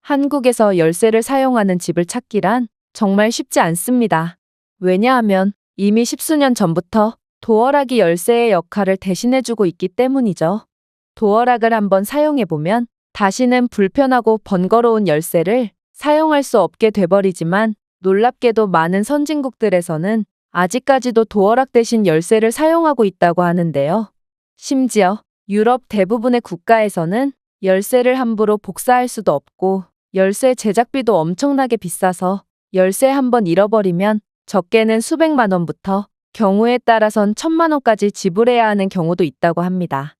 한국에서 열쇠를 사용하는 집을 찾기란 정말 쉽지 않습니다. 왜냐하면 이미 십수년 전부터 도어락이 열쇠의 역할을 대신해주고 있기 때문이죠. 도어락을 한번 사용해보면 다시는 불편하고 번거로운 열쇠를 사용할 수 없게 돼버리지만 놀랍게도 많은 선진국들에서는 아직까지도 도어락 대신 열쇠를 사용하고 있다고 하는데요. 심지어 유럽 대부분의 국가에서는 열쇠를 함부로 복사할 수도 없고 열쇠 제작비도 엄청나게 비싸서 열쇠 한번 잃어버리면 적게는 수백만 원부터 경우에 따라선 1,000만 원까지 지불해야 하는 경우도 있다고 합니다.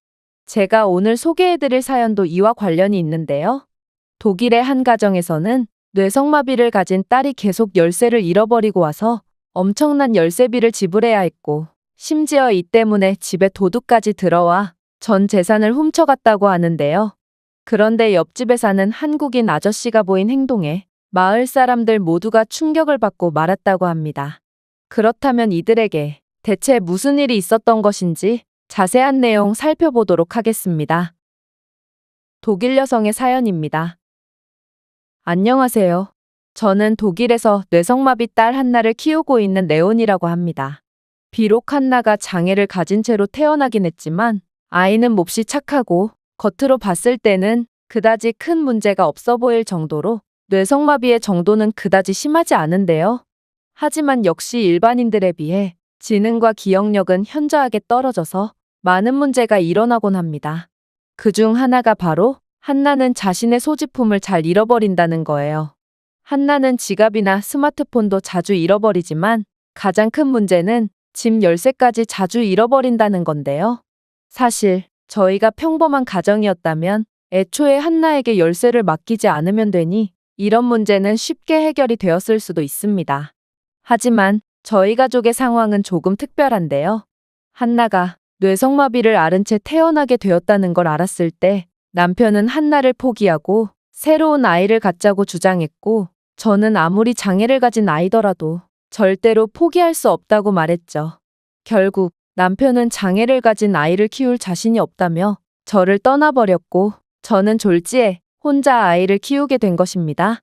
제가 오늘 소개해드릴 사연도 이와 관련이 있는데요. 독일의 한 가정에서는 뇌성마비를 가진 딸이 계속 열쇠를 잃어버리고 와서 엄청난 열쇠비를 지불해야 했고 심지어 이 때문에 집에 도둑까지 들어와 전 재산을 훔쳐갔다고 하는데요. 그런데 옆집에 사는 한국인 아저씨가 보인 행동에 마을 사람들 모두가 충격을 받고 말았다고 합니다. 그렇다면 이들에게 대체 무슨 일이 있었던 것인지 자세한 내용 살펴보도록 하겠습니다. 독일 여성의 사연입니다. 안녕하세요. 저는 독일에서 뇌성마비 딸 한나를 키우고 있는 레온이라고 합니다. 비록 한나가 장애를 가진 채로 태어나긴 했지만 아이는 몹시 착하고 겉으로 봤을 때는 그다지 큰 문제가 없어 보일 정도로 뇌성마비의 정도는 그다지 심하지 않은데요. 하지만 역시 일반인들에 비해 지능과 기억력은 현저하게 떨어져서 많은 문제가 일어나곤 합니다. 그중 하나가 바로 한나는 자신의 소지품을 잘 잃어버린다는 거예요. 한나는 지갑이나 스마트폰도 자주 잃어버리지만 가장 큰 문제는 집 열쇠까지 자주 잃어버린다는 건데요. 사실 저희가 평범한 가정이었다면 애초에 한나에게 열쇠를 맡기지 않으면 되니 이런 문제는 쉽게 해결이 되었을 수도 있습니다. 하지만 저희 가족의 상황은 조금 특별한데요. 한나가 뇌성마비를 앓은 채 태어나게 되었다는 걸 알았을 때 남편은 한나를 포기하고 새로운 아이를 갖자고 주장했고 저는 아무리 장애를 가진 아이더라도 절대로 포기할 수 없다고 말했죠. 결국 남편은 장애를 가진 아이를 키울 자신이 없다며 저를 떠나버렸고 저는 졸지에 혼자 아이를 키우게 된 것입니다.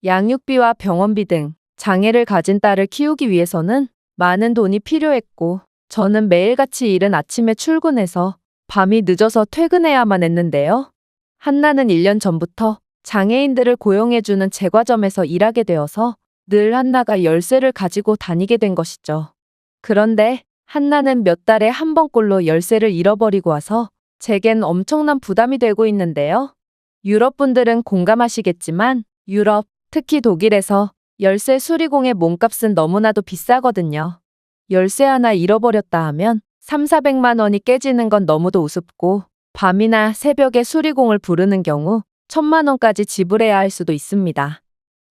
양육비와 병원비 등 장애를 가진 딸을 키우기 위해서는 많은 돈이 필요했고 저는 매일같이 이른 아침에 출근해서 밤이 늦어서 퇴근해야만 했는데요. 한나는 1년 전부터 장애인들을 고용해주는 제과점에서 일하게 되어서 늘 한나가 열쇠를 가지고 다니게 된 것이죠. 그런데 한나는 몇 달에 한 번꼴로 열쇠를 잃어버리고 와서 제겐 엄청난 부담이 되고 있는데요. 유럽 분들은 공감하시겠지만 유럽, 특히 독일에서 열쇠 수리공의 몸값은 너무나도 비싸거든요. 열쇠 하나 잃어버렸다 하면 3,400만 원이 깨지는 건 너무도 우습고 밤이나 새벽에 수리공을 부르는 경우 1,000만 원까지 지불해야 할 수도 있습니다.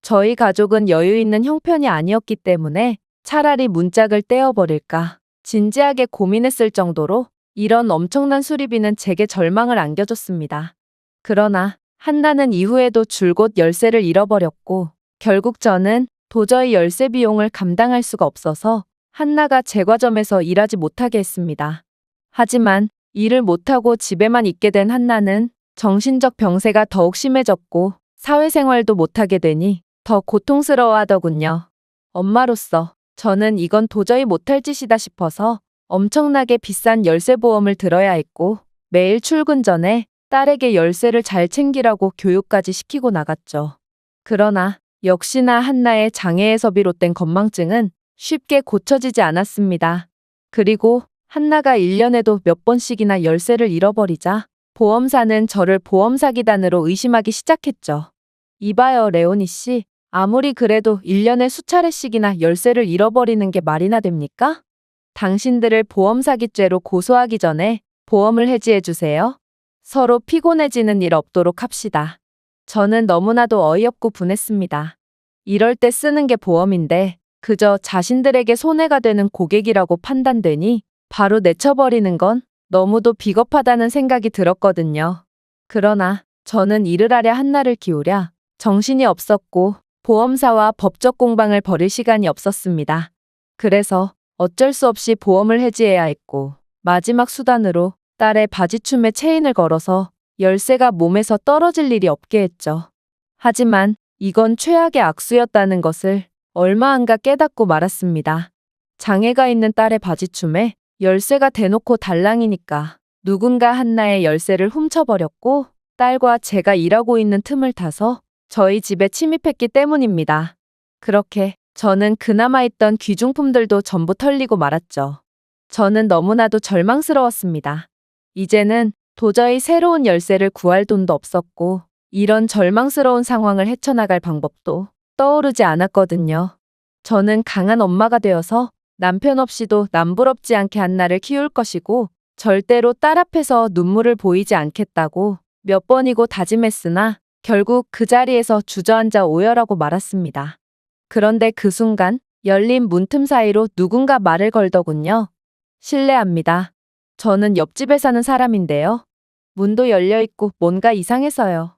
저희 가족은 여유 있는 형편이 아니었기 때문에 차라리 문짝을 떼어버릴까 진지하게 고민했을 정도로 이런 엄청난 수리비는 제게 절망을 안겨줬습니다. 그러나 한나는 이후에도 줄곧 열쇠를 잃어버렸고 결국 저는 도저히 열쇠 비용을 감당할 수가 없어서 한나가 제과점에서 일하지 못하게 했습니다. 하지만 일을 못하고 집에만 있게 된 한나는 정신적 병세가 더욱 심해졌고 사회생활도 못하게 되니 더 고통스러워하더군요. 엄마로서 저는 이건 도저히 못할 짓이다 싶어서 엄청나게 비싼 열쇠보험을 들어야 했고 매일 출근 전에 딸에게 열쇠를 잘 챙기라고 교육까지 시키고 나갔죠. 그러나 역시나 한나의 장애에서 비롯된 건망증은 쉽게 고쳐지지 않았습니다. 그리고 한나가 1년에도 몇 번씩이나 열쇠를 잃어버리자 보험사는 저를 보험 사기단으로 의심하기 시작했죠. 이봐요, 레오니 씨. 아무리 그래도 1년에 수차례씩이나 열쇠를 잃어버리는 게 말이나 됩니까? 당신들을 보험 사기죄로 고소하기 전에 보험을 해지해 주세요. 서로 피곤해지는 일 없도록 합시다. 저는 너무나도 어이없고 분했습니다. 이럴 때 쓰는 게 보험인데 그저 자신들에게 손해가 되는 고객이라고 판단되니 바로 내쳐버리는 건 너무도 비겁하다는 생각이 들었거든요. 그러나 저는 일을 하랴 한나를 키우랴 정신이 없었고 보험사와 법적 공방을 벌일 시간이 없었습니다. 그래서 어쩔 수 없이 보험을 해지해야 했고 마지막 수단으로 딸의 바지춤에 체인을 걸어서 열쇠가 몸에서 떨어질 일이 없게 했죠. 하지만 이건 최악의 악수였다는 것을 얼마 안가 깨닫고 말았습니다. 장애가 있는 딸의 바지춤에 열쇠가 대놓고 달랑이니까 누군가 한나의 열쇠를 훔쳐버렸고 딸과 제가 일하고 있는 틈을 타서 저희 집에 침입했기 때문입니다. 그렇게 저는 그나마 있던 귀중품들도 전부 털리고 말았죠. 저는 너무나도 절망스러웠습니다. 이제는 도저히 새로운 열쇠를 구할 돈도 없었고 이런 절망스러운 상황을 헤쳐나갈 방법도 떠오르지 않았거든요. 저는 강한 엄마가 되어서 남편 없이도 남부럽지 않게 한나를 키울 것이고 절대로 딸 앞에서 눈물을 보이지 않겠다고 몇 번이고 다짐했으나 결국 그 자리에서 주저앉아 오열하고 말았습니다. 그런데 그 순간 열린 문틈 사이로 누군가 말을 걸더군요. 실례합니다. 저는 옆집에 사는 사람인데요. 문도 열려있고 뭔가 이상해서요.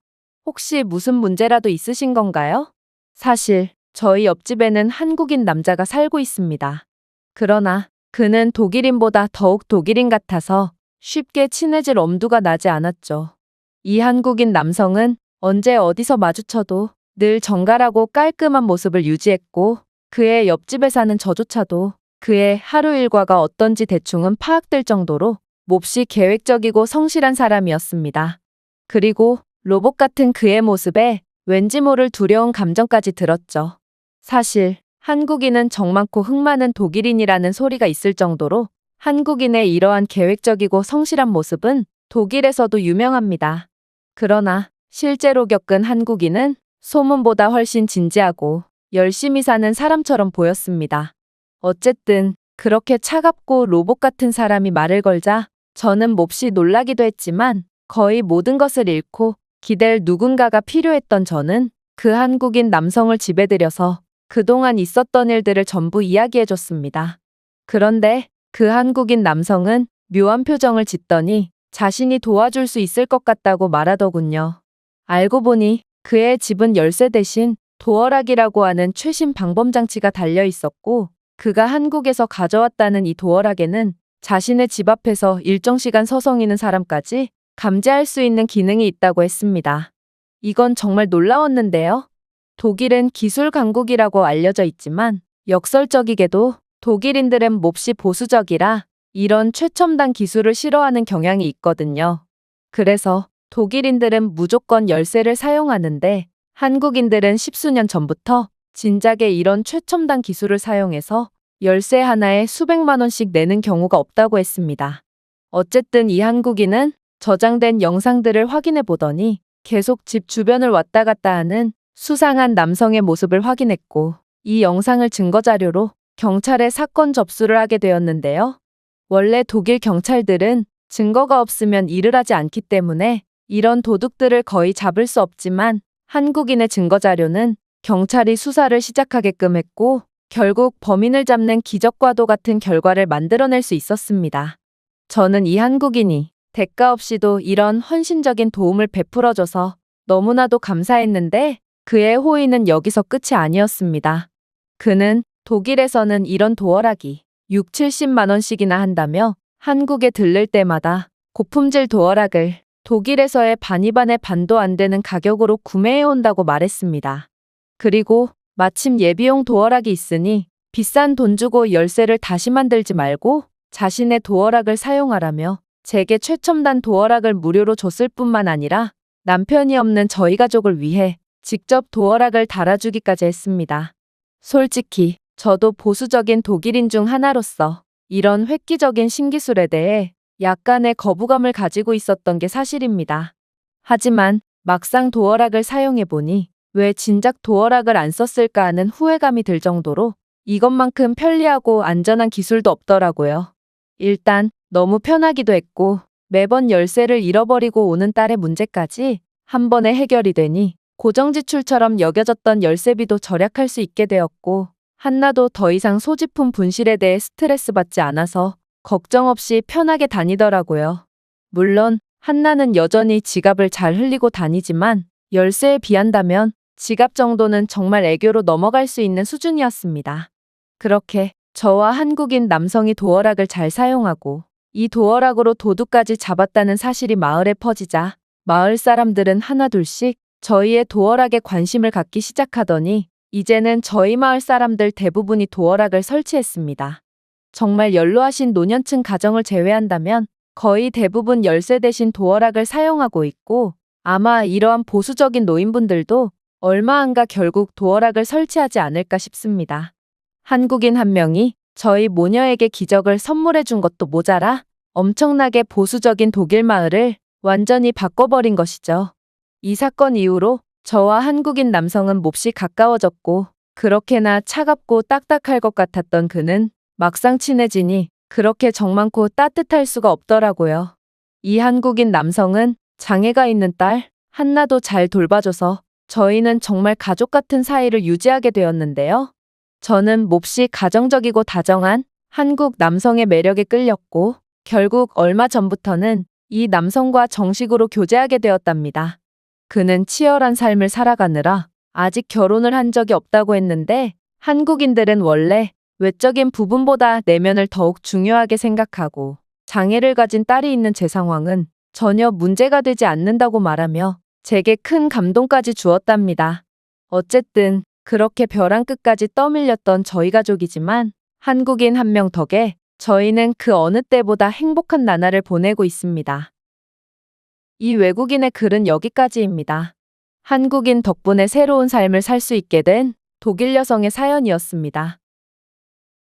혹시 무슨 문제라도 있으신 건가요? 사실 저희 옆집에는 한국인 남자가 살고 있습니다. 그러나 그는 독일인보다 더욱 독일인 같아서 쉽게 친해질 엄두가 나지 않았죠. 이 한국인 남성은 언제 어디서 마주쳐도 늘 정갈하고 깔끔한 모습을 유지했고 그의 옆집에 사는 저조차도 그의 하루 일과가 어떤지 대충은 파악될 정도로 몹시 계획적이고 성실한 사람이었습니다. 그리고 로봇 같은 그의 모습에 왠지 모를 두려운 감정까지 들었죠. 사실 한국인은 정 많고 흙 많은 독일인이라는 소리가 있을 정도로 한국인의 이러한 계획적이고 성실한 모습은 독일에서도 유명합니다. 그러나 실제로 겪은 한국인은 소문보다 훨씬 진지하고 열심히 사는 사람처럼 보였습니다. 어쨌든 그렇게 차갑고 로봇 같은 사람이 말을 걸자 저는 몹시 놀라기도 했지만 거의 모든 것을 잃고 기댈 누군가가 필요했던 저는 그 한국인 남성을 집에 들여서 그동안 있었던 일들을 전부 이야기해줬습니다. 그런데 그 한국인 남성은 묘한 표정을 짓더니 자신이 도와줄 수 있을 것 같다고 말하더군요. 알고 보니 그의 집은 열쇠 대신 도어락이라고 하는 최신 방범장치가 달려 있었고 그가 한국에서 가져왔다는 이 도어락에는 자신의 집 앞에서 일정 시간 서성이는 사람까지 감지할 수 있는 기능이 있다고 했습니다. 이건 정말 놀라웠는데요. 독일은 기술 강국이라고 알려져 있지만 역설적이게도 독일인들은 몹시 보수적이라 이런 최첨단 기술을 싫어하는 경향이 있거든요. 그래서 독일인들은 무조건 열쇠를 사용하는데 한국인들은 십수년 전부터 진작에 이런 최첨단 기술을 사용해서 열쇠 하나에 수백만 원씩 내는 경우가 없다고 했습니다. 어쨌든 이 한국인은 저장된 영상들을 확인해 보더니 계속 집 주변을 왔다 갔다 하는 수상한 남성의 모습을 확인했고 이 영상을 증거자료로 경찰에 사건 접수를 하게 되었는데요. 원래 독일 경찰들은 증거가 없으면 일을 하지 않기 때문에 이런 도둑들을 거의 잡을 수 없지만 한국인의 증거자료는 경찰이 수사를 시작하게끔 했고 결국 범인을 잡는 기적과도 같은 결과를 만들어낼 수 있었습니다. 저는 이 한국인이 대가 없이도 이런 헌신적인 도움을 베풀어줘서 너무나도 감사했는데 그의 호의는 여기서 끝이 아니었습니다. 그는 독일에서는 이런 도어락이 6, 70만 원씩이나 한다며 한국에 들를 때마다 고품질 도어락을 독일에서의 반이반의 반도 안 되는 가격으로 구매해온다고 말했습니다. 그리고 마침 예비용 도어락이 있으니 비싼 돈 주고 열쇠를 다시 만들지 말고 자신의 도어락을 사용하라며 제게 최첨단 도어락을 무료로 줬을 뿐만 아니라 남편이 없는 저희 가족을 위해 직접 도어락을 달아주기까지 했습니다. 솔직히 저도 보수적인 독일인 중 하나로서 이런 획기적인 신기술에 대해 약간의 거부감을 가지고 있었던 게 사실입니다. 하지만 막상 도어락을 사용해보니 왜 진작 도어락을 안 썼을까 하는 후회감이 들 정도로 이것만큼 편리하고 안전한 기술도 없더라고요. 일단 너무 편하기도 했고 매번 열쇠를 잃어버리고 오는 딸의 문제까지 한 번에 해결이 되니 고정지출처럼 여겨졌던 열쇠비도 절약할 수 있게 되었고 한나도 더 이상 소지품 분실에 대해 스트레스 받지 않아서 걱정 없이 편하게 다니더라고요. 물론 한나는 여전히 지갑을 잘 흘리고 다니지만 열쇠에 비한다면 지갑 정도는 정말 애교로 넘어갈 수 있는 수준이었습니다. 그렇게 저와 한국인 남성이 도어락을 잘 사용하고 이 도어락으로 도둑까지 잡았다는 사실이 마을에 퍼지자 마을 사람들은 하나둘씩 저희의 도어락에 관심을 갖기 시작하더니 이제는 저희 마을 사람들 대부분이 도어락을 설치했습니다. 정말 연로하신 노년층 가정을 제외한다면 거의 대부분 열쇠 대신 도어락을 사용하고 있고 아마 이러한 보수적인 노인분들도 얼마 안가 결국 도어락을 설치하지 않을까 싶습니다. 한국인 한 명이 저희 모녀에게 기적을 선물해 준 것도 모자라 엄청나게 보수적인 독일 마을을 완전히 바꿔버린 것이죠. 이 사건 이후로 저와 한국인 남성은 몹시 가까워졌고 그렇게나 차갑고 딱딱할 것 같았던 그는 막상 친해지니 그렇게 정많고 따뜻할 수가 없더라고요. 이 한국인 남성은 장애가 있는 딸 한나도 잘 돌봐줘서 저희는 정말 가족 같은 사이를 유지하게 되었는데요. 저는 몹시 가정적이고 다정한 한국 남성의 매력에 끌렸고 결국 얼마 전부터는 이 남성과 정식으로 교제하게 되었답니다. 그는 치열한 삶을 살아가느라 아직 결혼을 한 적이 없다고 했는데 한국인들은 원래 외적인 부분보다 내면을 더욱 중요하게 생각하고 장애를 가진 딸이 있는 제 상황은 전혀 문제가 되지 않는다고 말하며 제게 큰 감동까지 주었답니다. 어쨌든 그렇게 벼랑 끝까지 떠밀렸던 저희 가족이지만 한국인 한 명 덕에 저희는 그 어느 때보다 행복한 나날을 보내고 있습니다. 이 외국인의 글은 여기까지입니다. 한국인 덕분에 새로운 삶을 살 수 있게 된 독일 여성의 사연이었습니다.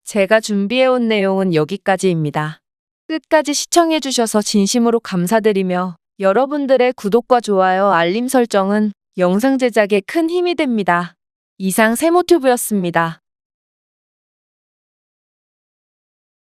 제가 준비해온 내용은 여기까지입니다. 끝까지 시청해주셔서 진심으로 감사드리며 여러분들의 구독과 좋아요, 알림 설정은 영상 제작에 큰 힘이 됩니다. 이상 세모튜브였습니다.